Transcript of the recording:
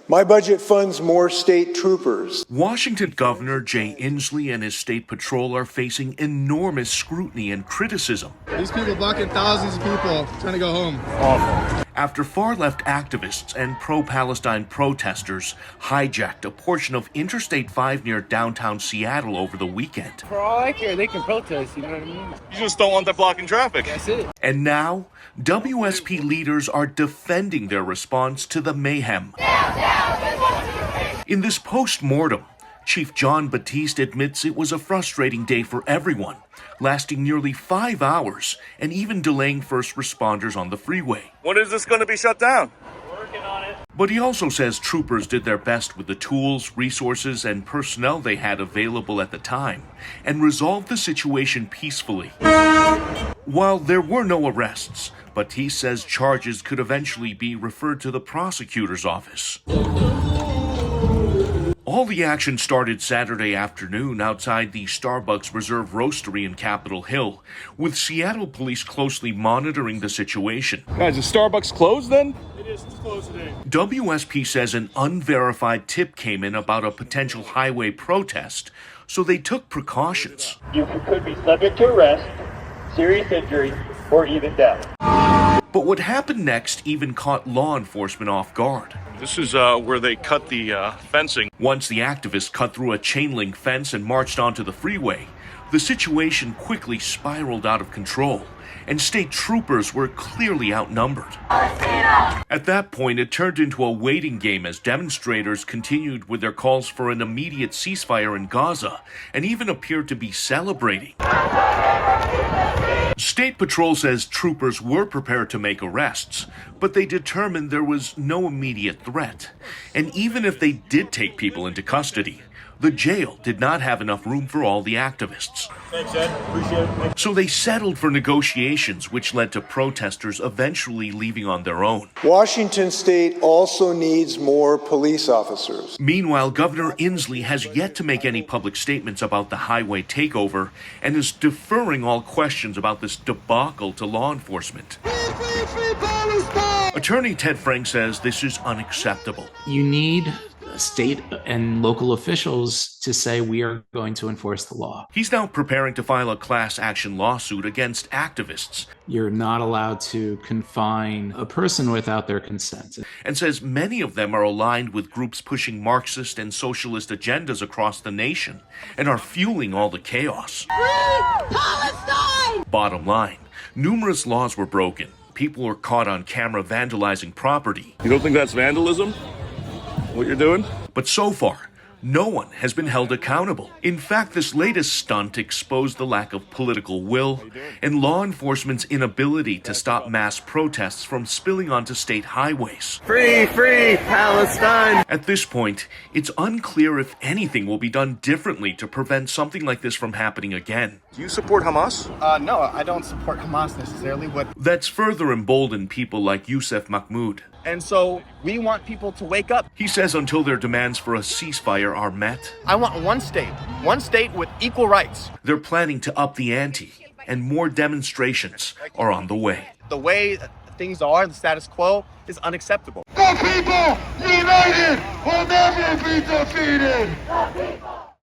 My budget funds more state troopers. Washington Governor Jay Inslee and his state patrol are facing enormous scrutiny and criticism. These people blocking thousands of people trying to go home. Awful. After far-left activists and pro-Palestine protesters hijacked a portion of Interstate 5 near downtown Seattle over the weekend. For all I care, they can protest, you know what I mean? You just don't want that blocking traffic. That's it. And now, WSP leaders are defending their response to the mayhem. In this post-mortem, Chief John Batiste admits it was a frustrating day for everyone, lasting nearly 5 hours and even delaying first responders on the freeway. When is this going to be shut down? Working on it. But he also says troopers did their best with the tools, resources, and personnel they had available at the time and resolved the situation peacefully. While there were no arrests, Batiste says charges could eventually be referred to the prosecutor's office. All the action started Saturday afternoon outside the Starbucks Reserve Roastery in Capitol Hill, with Seattle police closely monitoring the situation. Guys, is Starbucks closed then? It is closed today. WSP says an unverified tip came in about a potential highway protest, so they took precautions. You could be subject to arrest, serious injury, or even death. But what happened next even caught law enforcement off guard. This is where they cut the fencing. Once the activists cut through a chain-link fence and marched onto the freeway, the situation quickly spiraled out of control, and state troopers were clearly outnumbered. At that point, it turned into a waiting game as demonstrators continued with their calls for an immediate ceasefire in Gaza and even appeared to be celebrating. State Patrol says troopers were prepared to make arrests, but they determined there was no immediate threat. And even if they did take people into custody, the jail did not have enough room for all the activists. Thanks, Ed. Appreciate it. So they settled for negotiations, which led to protesters eventually leaving on their own. Washington State also needs more police officers. Meanwhile, Governor Inslee has yet to make any public statements about the highway takeover and is deferring all questions about this debacle to law enforcement. Attorney Ted Frank says this is unacceptable. You need state and local officials to say we are going to enforce the law. He's now preparing to file a class action lawsuit against activists. You're not allowed to confine a person without their consent. And says many of them are aligned with groups pushing Marxist and socialist agendas across the nation and are fueling all the chaos. Free Palestine! Bottom line, numerous laws were broken. People were caught on camera vandalizing property. You don't think that's vandalism? What you're doing? But so far, no one has been held accountable. In fact, this latest stunt exposed the lack of political will and law enforcement's inability to stop mass protests from spilling onto state highways. Free Palestine! At this point, it's unclear if anything will be done differently to prevent something like this from happening again. Do you support Hamas? No, I don't support Hamas necessarily, but... That's further emboldened people like Youssef Mahmoud. And so we want people to wake up. He says until their demands for a ceasefire are met, I want one state with equal rights. they're planning to up the ante, and more demonstrations are on the way. The way things are, the status quo, is unacceptable. The people united will never be defeated!